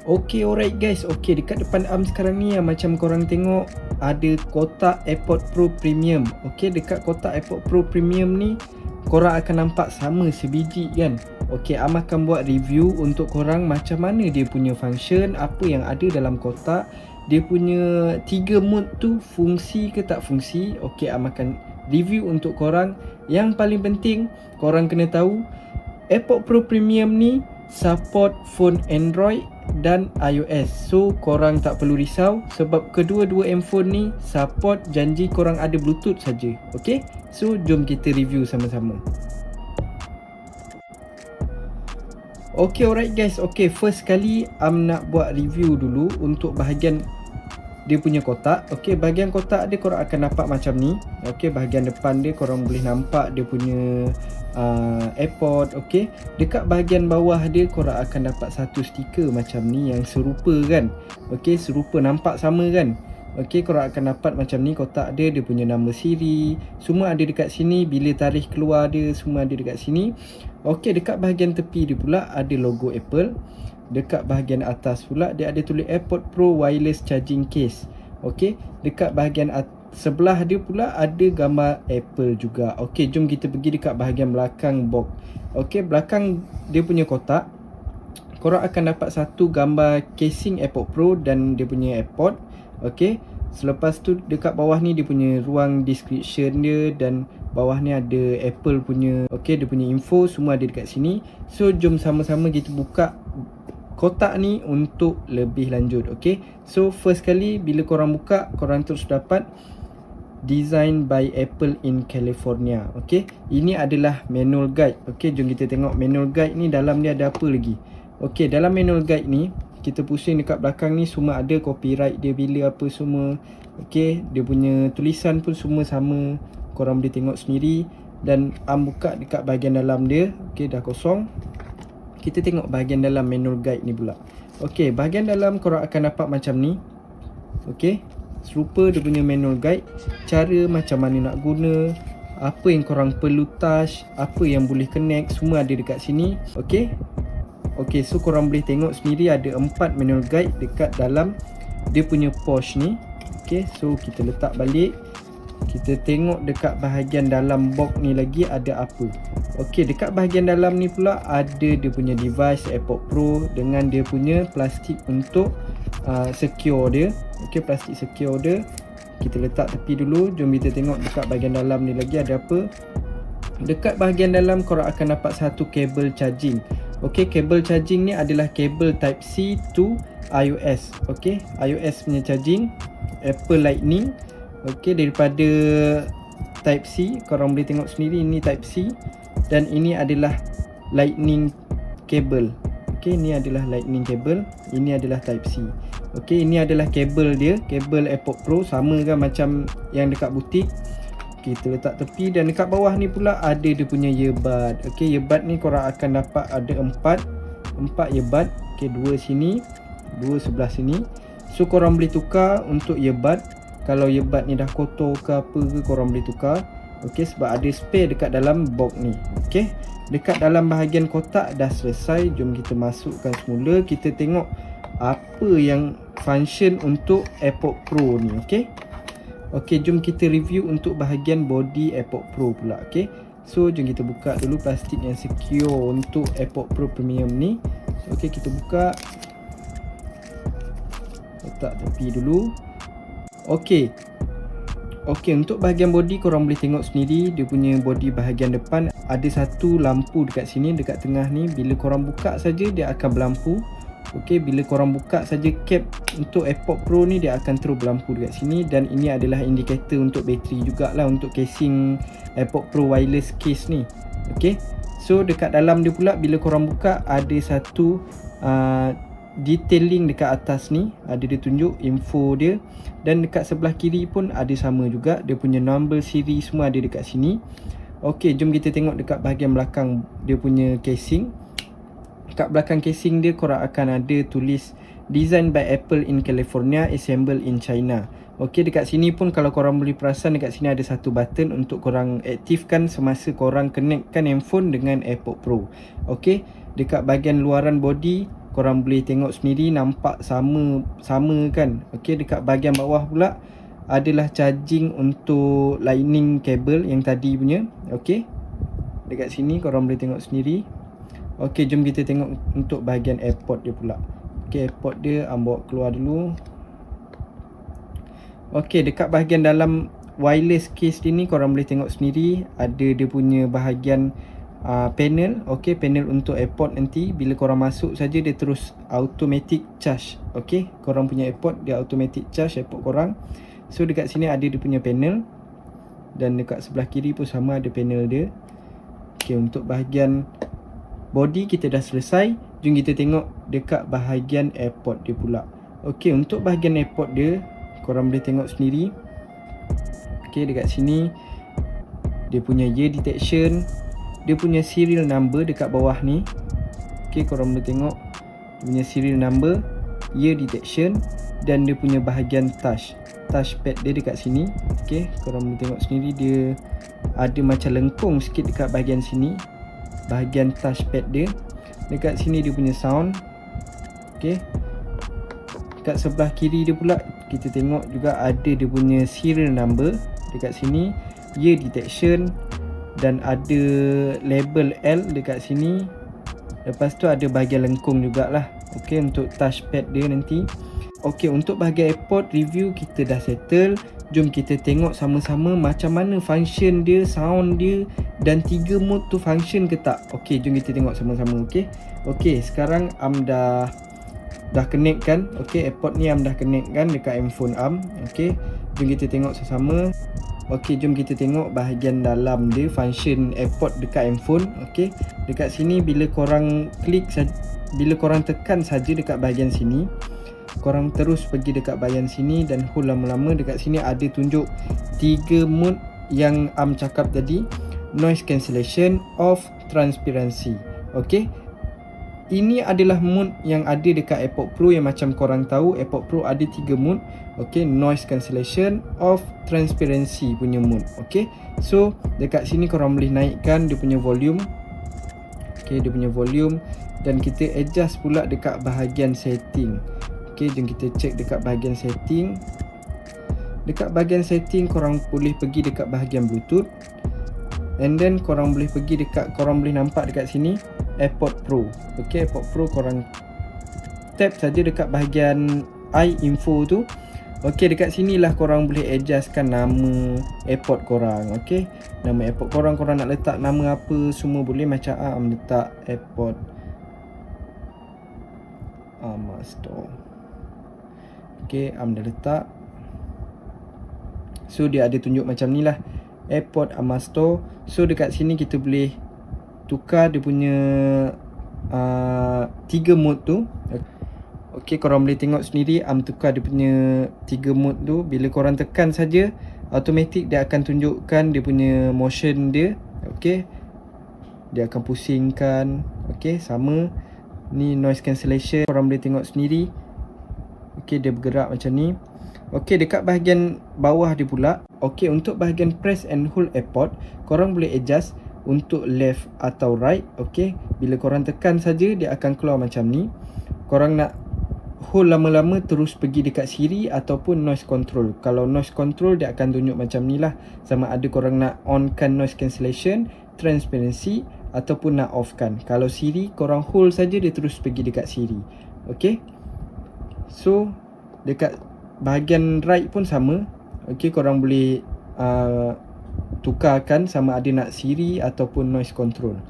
Okay, alright guys. Okay, dekat depan sekarang ni yang macam korang tengok ada kotak AirPod Pro Premium. Okay, dekat kotak AirPod Pro Premium ni korang akan nampak sama sebiji kan. Okay, akan buat review untuk korang macam mana dia punya function, apa yang ada dalam kotak, dia punya 3 mode tu fungsi ke tak fungsi. Okay, akan review untuk korang. Yang paling penting korang kena tahu AirPod Pro Premium ni support phone Android dan iOS. So korang tak perlu risau sebab kedua-dua handphone ni support, janji korang ada Bluetooth saja. Okay, so jom kita review sama-sama. Okay, alright guys. Okay, first kali nak buat review dulu untuk bahagian dia punya kotak. Okay, bahagian kotak dia korang akan nampak macam ni. Okay, bahagian depan dia korang boleh nampak dia punya AirPod. Okay, dekat bahagian bawah dia korang akan dapat satu stiker macam ni yang serupa kan. Okay, serupa, nampak sama kan. Okay, korang akan dapat macam ni kotak dia. Dia punya nombor siri semua ada dekat sini. Bila tarikh keluar dia semua ada dekat sini. Okay, dekat bahagian tepi dia pula ada logo Apple. Dekat bahagian atas pula dia ada tulis AirPod Pro Wireless Charging Case. Okay, dekat bahagian sebelah dia pula ada gambar Apple juga. Okay, jom kita pergi dekat bahagian belakang box. Okay, belakang dia punya kotak korang akan dapat satu gambar casing AirPod Pro dan dia punya AirPod. Okay, selepas tu dekat bawah ni dia punya ruang description dia dan bawah ni ada Apple punya, okay, dia punya info semua ada dekat sini. So jom sama-sama kita buka kotak ni untuk lebih lanjut. Okay, so first kali bila korang buka, korang terus dapat Design by Apple in California. Okay, ini adalah manual guide. Okay, jom kita tengok manual guide ni dalam dia ada apa lagi. Okay, dalam manual guide ni kita pusing dekat belakang ni semua ada copyright dia bila apa semua. Okay, dia punya tulisan pun semua sama, korang boleh tengok sendiri. Dan buka dekat bahagian dalam dia. Okay, dah kosong. Kita tengok bahagian dalam manual guide ni pula. Okay, bahagian dalam korang akan dapat macam ni. Okay, serupa dia punya manual guide, cara macam mana nak guna, apa yang korang perlu touch, apa yang boleh connect, semua ada dekat sini. Okay, okay, so korang boleh tengok sendiri ada 4 manual guide dekat dalam dia punya pouch ni. Okay, so kita letak balik. Kita tengok dekat bahagian dalam box ni lagi ada apa. Okay, dekat bahagian dalam ni pula ada dia punya device AirPod Pro dengan dia punya plastik untuk secure dia. Okay, plastik secure dia kita letak tepi dulu. Jom kita tengok dekat bahagian dalam ni lagi ada apa. Dekat bahagian dalam korang akan dapat satu kabel charging. Okay, kabel charging ni adalah kabel type C to iOS. Okay, iOS punya charging, Apple Lightning. Okay, daripada type C korang boleh tengok sendiri, ini type C dan ini adalah lightning cable. Okay, ini adalah lightning cable, ini adalah type C. Okay, ini adalah kabel dia, kabel AirPod Pro, sama kan macam yang dekat butik. Kita letak tepi dan dekat bawah ni pula ada dia punya earbud. Okay, earbud ni korang akan dapat ada 4 earbud. Okay, 2 sini, 2 sebelah sini. So korang boleh tukar untuk earbud. Kalau earbud ni dah kotor ke apa ke, korang boleh tukar. Okay, sebab ada spare dekat dalam box ni. Okay, dekat dalam bahagian kotak dah selesai. Jom kita masukkan semula. Kita tengok apa yang function untuk AirPod Pro ni. Okay, okay, jom kita review untuk bahagian body AirPod Pro pula. Okay, so jom kita buka dulu plastik yang secure untuk AirPod Pro Premium ni. Okay, kita buka, letak tepi dulu. Okay, okay, untuk bahagian body korang boleh tengok sendiri. Dia punya body bahagian depan ada satu lampu dekat sini, dekat tengah ni. Bila korang buka saja dia akan berlampu. Okay, bila korang buka saja cap untuk AirPod Pro ni dia akan terus berlampu dekat sini. Dan ini adalah indikator untuk bateri jugalah, untuk casing AirPod Pro wireless case ni. Okay, so dekat dalam dia pula bila korang buka ada satu detailing dekat atas ni, ada dia tunjuk info dia. Dan dekat sebelah kiri pun ada sama juga, dia punya number siri semua ada dekat sini. Ok, jom kita tengok dekat bahagian belakang dia punya casing. Dekat belakang casing dia korang akan ada tulis Design by Apple in California, Assemble in China. Ok, dekat sini pun kalau korang boleh perasan, dekat sini ada satu button untuk korang aktifkan semasa korang connectkan handphone dengan AirPod Pro. Ok, dekat bahagian luaran body korang boleh tengok sendiri, nampak sama kan. Okey, dekat bahagian bawah pula adalah charging untuk lightning cable yang tadi punya. Okey, dekat sini korang boleh tengok sendiri. Okey, jom kita tengok untuk bahagian airport dia pula. Okey, airport dia bawa keluar dulu. Okey, dekat bahagian dalam wireless case ni korang boleh tengok sendiri, ada dia punya bahagian panel. Okey, panel untuk airport nanti bila korang masuk saja dia terus automatic charge. Okey, korang punya airport dia automatic charge airport korang. So dekat sini ada dia punya panel, dan dekat sebelah kiri pun sama ada panel dia. Okey, untuk bahagian body kita dah selesai. Jom kita tengok dekat bahagian airport dia pula. Okey, untuk bahagian airport dia korang boleh tengok sendiri. Okey, dekat sini dia punya year detection, dia punya serial number dekat bawah ni. Okey, korang boleh tengok dia punya serial number, year detection, dan dia punya bahagian touchpad dia dekat sini. Okey, korang boleh tengok sendiri dia ada macam lengkung sikit dekat bahagian sini, bahagian touchpad dia. Dekat sini dia punya sound. Okey, dekat sebelah kiri dia pula kita tengok juga ada dia punya serial number dekat sini, year detection, dan ada label L dekat sini. Lepas tu ada bahagian lengkung jugalah. Okey, untuk touchpad dia nanti. Okey, untuk bahagian airport review kita dah settle. Jom kita tengok sama-sama macam mana function dia, sound dia, dan 3 mode tu function ke tak. Okey, jom kita tengok sama-sama. Okey, sekarang dah connect kan. Okey, airport ni dah connect kan dekat handphone Okey, jom kita tengok sama-sama. Okey, jom kita tengok bahagian dalam dia, function airport dekat handphone. Okey, dekat sini bila korang klik bila korang tekan saja dekat bahagian sini, korang terus pergi dekat bahagian sini dan hold lama-lama. Dekat sini ada tunjuk 3 mode yang cakap tadi, noise cancellation, off, transparency. Okey, ini adalah mode yang ada dekat AirPod Pro yang macam korang tahu AirPod Pro ada 3 mode. Okey, noise cancellation, off, transparency punya mode. Okey, so dekat sini korang boleh naikkan dia punya volume. Okey, dia punya volume, dan kita adjust pula dekat bahagian setting. Okey, jom kita check dekat bahagian setting. Dekat bahagian setting korang boleh pergi dekat bahagian Bluetooth, and then korang boleh pergi dekat, korang boleh nampak dekat sini AirPod Pro. Okey, AirPod Pro korang tap saja dekat bahagian iInfo tu. Okey, dekat sinilah korang boleh adjustkan nama AirPod korang. Okey, nama AirPod korang nak letak nama apa semua boleh. Macam letak AirPod Amasto. Okey, dah letak. So dia ada tunjuk macam ni lah, AirPod Amasto. So dekat sini kita boleh tukar dia punya 3 mode tu. Okey, korang boleh tengok sendiri tukar dia punya 3 mode tu. Bila korang tekan saja, automatic dia akan tunjukkan dia punya motion dia. Okey, dia akan pusingkan. Okey, sama ni noise cancellation, korang boleh tengok sendiri. Okey, dia bergerak macam ni. Okey, dekat bahagian bawah dia pula. Okey, untuk bahagian press and hold AirPod, korang boleh adjust untuk left atau right. Okey, bila korang tekan saja dia akan keluar macam ni. Korang nak hold lama-lama terus pergi dekat Siri ataupun noise control. Kalau noise control dia akan tunjuk macam ni lah, sama ada korang nak onkan noise cancellation, transparency, ataupun nak offkan. Kalau Siri korang hold saja dia terus pergi dekat Siri. Okey, so dekat bahagian right pun sama. Okey, korang boleh tukarkan sama ada nak Siri ataupun noise control.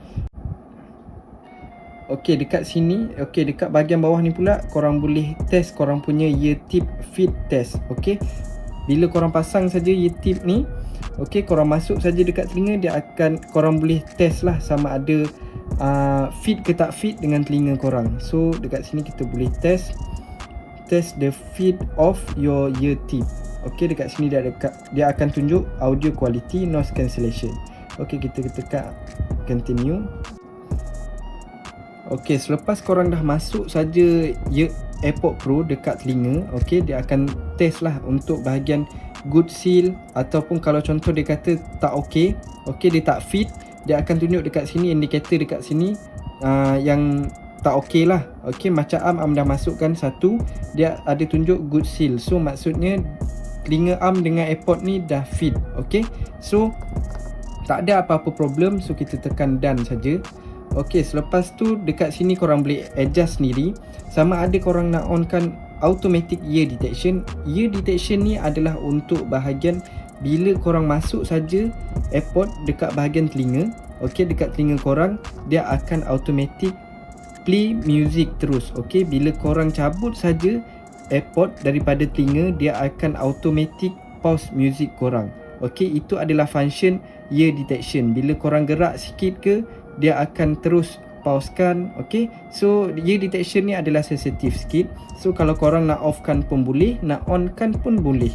Okey, dekat sini, okey, dekat bahagian bawah ni pula korang boleh test korang punya ear tip fit test. Okey, bila korang pasang saja ear tip ni, okey, korang masuk saja dekat telinga, dia akan, korang boleh test lah sama ada fit ke tak fit dengan telinga korang. So dekat sini kita boleh test the fit of your ear tip. Okey, dekat sini dia akan tunjuk audio quality, noise cancellation. Okey, kita tekan continue. Okey, selepas korang dah masuk saja AirPod Pro dekat telinga, okey, dia akan test lah untuk bahagian good seal, ataupun kalau contoh dia kata tak okey, okey, dia tak fit, dia akan tunjuk dekat sini, indikator dekat sini yang tak okey lah. Okey, macam am dah masukkan satu, dia ada tunjuk good seal. So maksudnya telinga am dengan AirPod ni dah fit. Okey, so tak ada apa-apa problem. So kita tekan done saja. Okey, selepas tu dekat sini korang boleh adjust sendiri. Sama ada korang nak onkan automatic ear detection. Ear detection ni adalah untuk bahagian bila korang masuk saja AirPod dekat bahagian telinga, okey, dekat telinga korang, dia akan automatic play music terus. Okey, bila korang cabut saja AirPod daripada telinga, dia akan automatic pause music korang. Okey, itu adalah function ear detection. Bila korang gerak sikit ke, dia akan terus pausekan. Okey, so ear detection ni adalah sensitif sikit. So kalau korang nak offkan pun boleh, nak onkan pun boleh.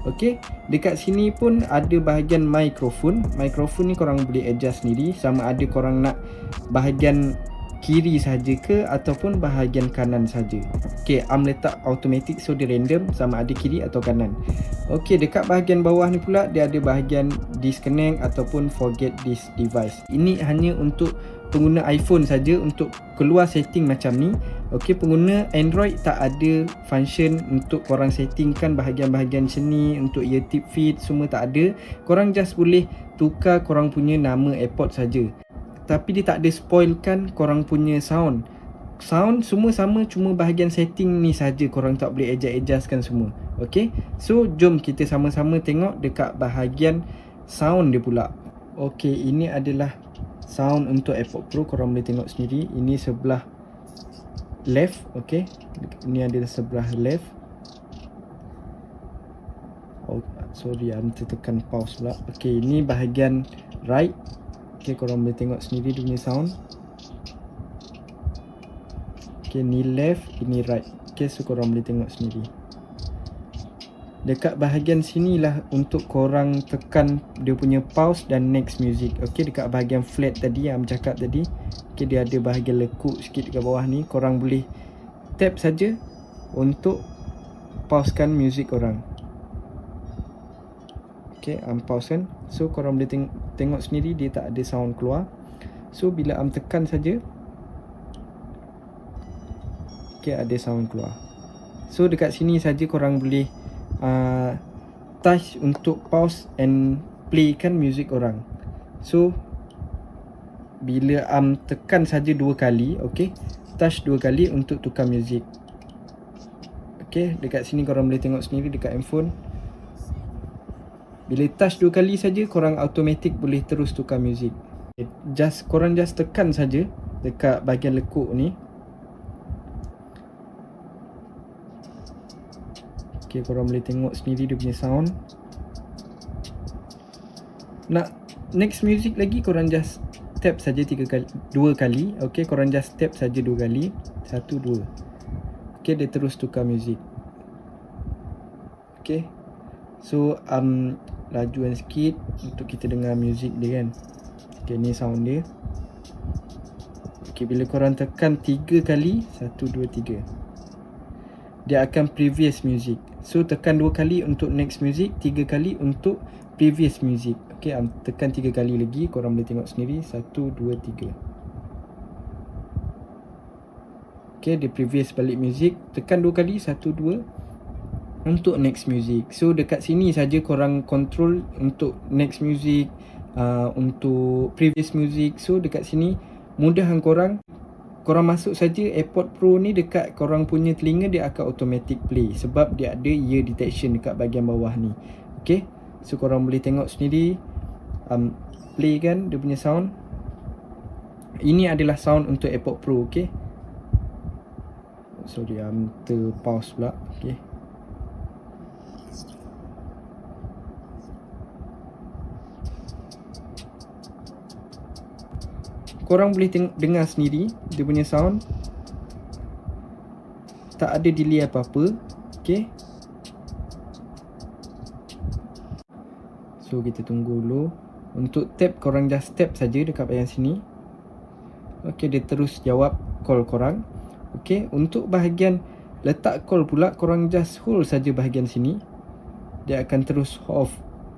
Okey, dekat sini pun ada bahagian mikrofon. Mikrofon ni korang boleh adjust sendiri, sama ada korang nak bahagian kiri saja ke ataupun bahagian kanan saja. Okey, am letak automatic, so dia random sama ada kiri atau kanan. Okey, dekat bahagian bawah ni pula dia ada bahagian disconnect ataupun forget this device. Ini hanya untuk pengguna iPhone saja untuk keluar setting macam ni. Okey, pengguna Android tak ada function untuk korang settingkan bahagian-bahagian seni untuk ear tip fit, semua tak ada. Korang just boleh tukar korang punya nama AirPod saja. Tapi dia tak ada spoilkan korang punya sound. Sound semua sama, cuma bahagian setting ni saja korang tak boleh adjust-adjustkan semua. Okey, so jom kita sama-sama tengok dekat bahagian sound dia pula. Okey, ini adalah sound untuk AirPod Pro. Korang boleh tengok sendiri. Ini sebelah left. Okey, ini adalah sebelah left. Oh, sorry, tertekan pause pula. Okey, ini bahagian right. Okey, korang boleh tengok sendiri dia punya sound. Okey, ni left, ini right. Okey, so korang boleh tengok sendiri. Dekat bahagian sini lah untuk korang tekan dia punya pause dan next music. Okey, dekat bahagian flat tadi yang cakap tadi. Okey, dia ada bahagian lekuk sikit dekat bawah ni. Korang boleh tap saja untuk pausekan music korang. Okey, pause kan. So korang boleh tengok sendiri dia tak ada sound keluar. So bila tekan saja, okey, ada sound keluar. So dekat sini saja korang boleh touch untuk pause and play kan music orang. So bila tekan saja 2 kali, okey, touch 2 kali untuk tukar music. Okey, dekat sini korang boleh tengok sendiri dekat handphone. Bila touch 2 kali saja, korang automatic boleh terus tukar music. Korang just tekan saja dekat bahagian lekuk ni. Okay, korang boleh tengok sendiri dia punya sound. Nak next music lagi, korang just tap saja 2 kali. Okay, korang just tap saja 2 kali. 1, 2. Okay, dia terus tukar music. Okay, so lajuan sikit untuk kita dengar music dia kan. Okay, ni sound dia. Okay, bila korang tekan 3 kali, 1, 2, 3, dia akan previous music. So tekan 2 kali untuk next music, 3 kali untuk previous music. Okay, tekan 3 kali lagi, korang boleh tengok sendiri. 1, 2, 3. Okay, dia previous balik music. Tekan 2 kali, 1, 2 untuk next music. So dekat sini saja korang control untuk next music, untuk previous music. So dekat sini mudahan korang masuk saja AirPod Pro ni dekat korang punya telinga, dia akan automatic play sebab dia ada ear detection dekat bahagian bawah ni. Okay, so korang boleh tengok sendiri play kan dia punya sound. Ini adalah sound untuk AirPod Pro. Okay, sorry, terpause pula. Okay, korang boleh dengar sendiri dia punya sound. Tak ada delay apa-apa. Okay, so kita tunggu dulu. Untuk tap, korang just tap saja dekat bahagian sini. Okay, dia terus jawab call korang. Okay, untuk bahagian letak call pula, korang just hold saja bahagian sini. Dia akan terus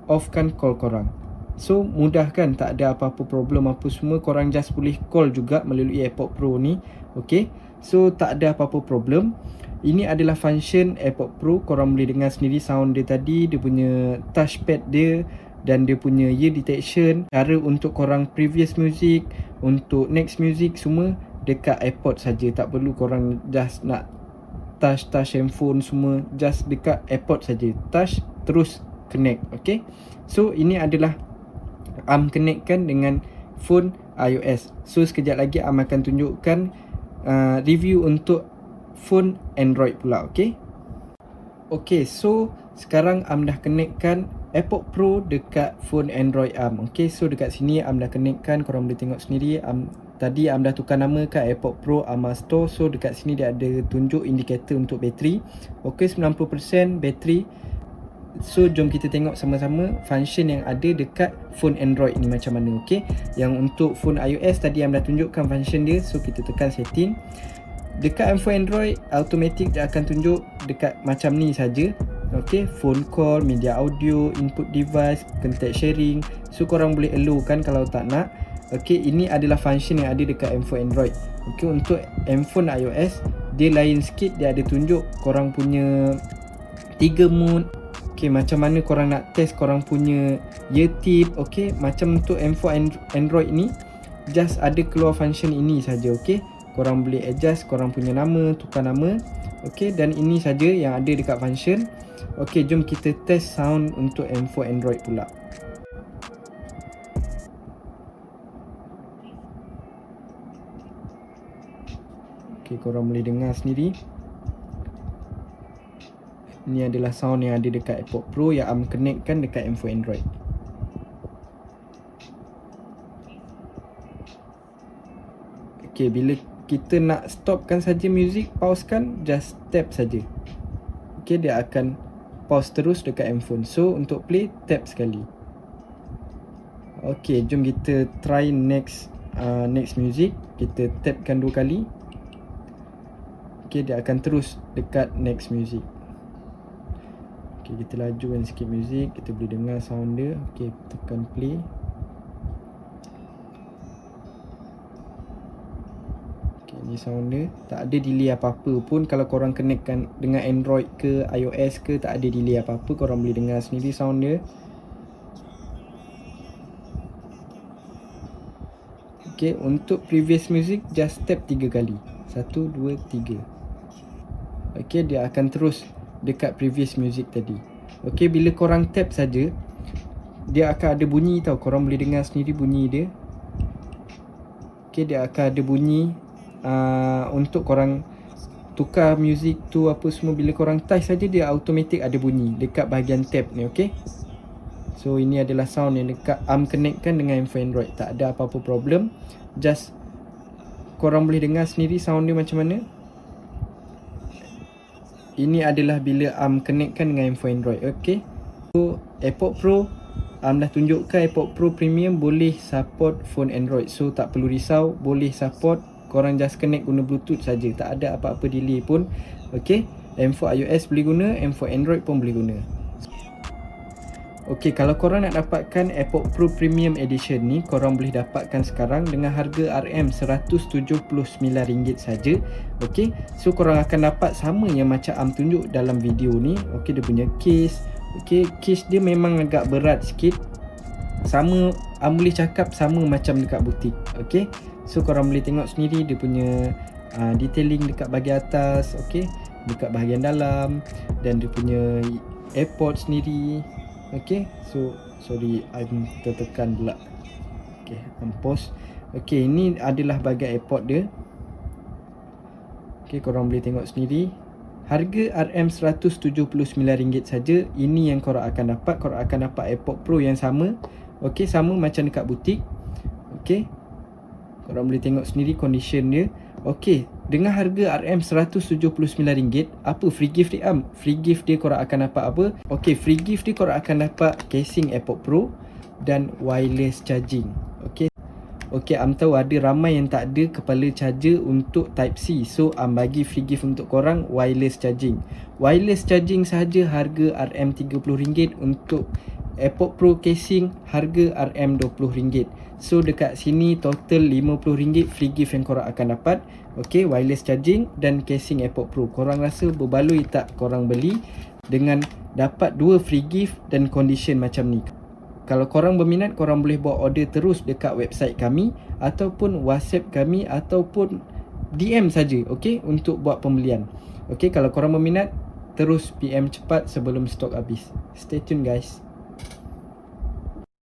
offkan call korang. So mudah kan, tak ada apa-apa problem apa semua. Korang just boleh call juga melalui AirPod Pro ni. Okay, so tak ada apa-apa problem. Ini adalah function AirPod Pro. Korang boleh dengar sendiri sound dia tadi, dia punya touchpad dia, dan dia punya ear detection. Cara untuk korang previous music, untuk next music, semua dekat AirPod saja. Tak perlu korang just nak touch handphone semua, just dekat AirPod saja. Touch terus connect. Okay, so ini adalah connectkan dengan phone iOS. So sekejap lagi akan tunjukkan review untuk phone Android pula. Okay, so sekarang dah connectkan AirPod Pro dekat phone Android Okay, so dekat sini dah connectkan. Korang boleh tengok sendiri. Tadi dah tukar nama kat AirPod Pro Store. So dekat sini dia ada tunjuk indikator untuk bateri. Okay, 90% bateri. So jom kita tengok sama-sama function yang ada dekat phone Android ni macam mana. Okay, yang untuk phone iOS tadi dah tunjukkan function dia. So kita tekan setting. Dekat phone Android automatic dia akan tunjuk dekat macam ni saja. Okay, phone call, media audio, input device, contact sharing. So korang boleh allow kan kalau tak nak. Okay, ini adalah function yang ada dekat phone Android. Okay, untuk phone iOS dia lain sikit. Dia ada tunjuk korang punya 3 mode. Okay, macam mana korang nak test korang punya ear tip. Okay, macam untuk phone Android ni just ada keluar function ini saja. Okay, korang boleh adjust korang punya nama, tukar nama. Okay, dan ini saja yang ada dekat function. Okay, jom kita test sound untuk phone Android pula. Okay, korang boleh dengar sendiri. Ini adalah sound yang ada dekat AirPod Pro yang connectkan dekat phone Android. Okay, bila kita nak stopkan saja music, pausekan, just tap saja. Okay, dia akan pause terus dekat handphone. So untuk play, tap sekali. Okay, jom kita try next music. Kita tapkan 2 kali. Okay, dia akan terus dekat next music. Okay, kita lajukan sikit music. Kita boleh dengar sound dia. Okay, tekan play. Okay, ni sound dia. Tak ada delay apa-apa pun. Kalau korang connectkan dengan Android ke iOS ke, tak ada delay apa-apa. Korang boleh dengar sendiri sound dia. Okay, untuk previous music, just tap 3 kali. 1, 2, 3. Okay, dia akan terus dekat previous music tadi. Okay, bila korang tap saja, dia akan ada bunyi tau. Korang boleh dengar sendiri bunyi dia. Okay, dia akan ada bunyi untuk korang tukar music tu apa semua. Bila korang touch saja, dia automatic ada bunyi dekat bahagian tap ni. Okay, so ini adalah sound yang dekat connectkan dengan phone Android. Tak ada apa-apa problem. Just korang boleh dengar sendiri sound dia macam mana. Ini adalah bila connectkan dengan phone Android. Okay, so AirPod Pro dah tunjukkan AirPod Pro Premium boleh support phone Android. So tak perlu risau, boleh support. Korang just connect guna Bluetooth saja. Tak ada apa-apa delay pun. Okay, phone iOS boleh guna, phone Android pun boleh guna. Okay, kalau korang nak dapatkan AirPod Pro Premium Edition ni, korang boleh dapatkan sekarang dengan harga RM179 saja. Okay, so korang akan dapat sama yang macam tunjuk dalam video ni. Okay, dia punya case. Okay, case dia memang agak berat sikit. Sama, boleh cakap sama macam dekat butik. Okay, so korang boleh tengok sendiri dia punya detailing dekat bahagian atas. Okay, dekat bahagian dalam. Dan dia punya AirPod sendiri. Okay, so sorry, tertekan pula. Okay, pause. Okay, ini adalah bahagian AirPod dia. Okay, korang boleh tengok sendiri. Harga RM179 saja. Ini yang korang akan dapat. Korang akan dapat AirPod Pro yang sama. Okay, sama macam dekat butik. Okay, korang boleh tengok sendiri condition dia. Okay, dengan harga RM179, apa free gift dia? Free gift dia korang akan dapat apa? Okay, free gift dia korang akan dapat casing AirPod Pro dan wireless charging. Okay, tahu ada ramai yang tak ada kepala charger untuk Type-C. So bagi free gift untuk korang wireless charging. Wireless charging sahaja harga RM30 untuk AirPod Pro casing harga RM20. So dekat sini total RM50 free gift yang korang akan dapat. Okay, wireless charging dan casing AirPod Pro. Korang rasa berbaloi tak korang beli dengan dapat 2 free gift dan condition macam ni? Kalau korang berminat, korang boleh buat order terus dekat website kami ataupun WhatsApp kami ataupun DM saja, okay, untuk buat pembelian. Okay, kalau korang berminat, terus PM cepat sebelum stok habis. Stay tune guys.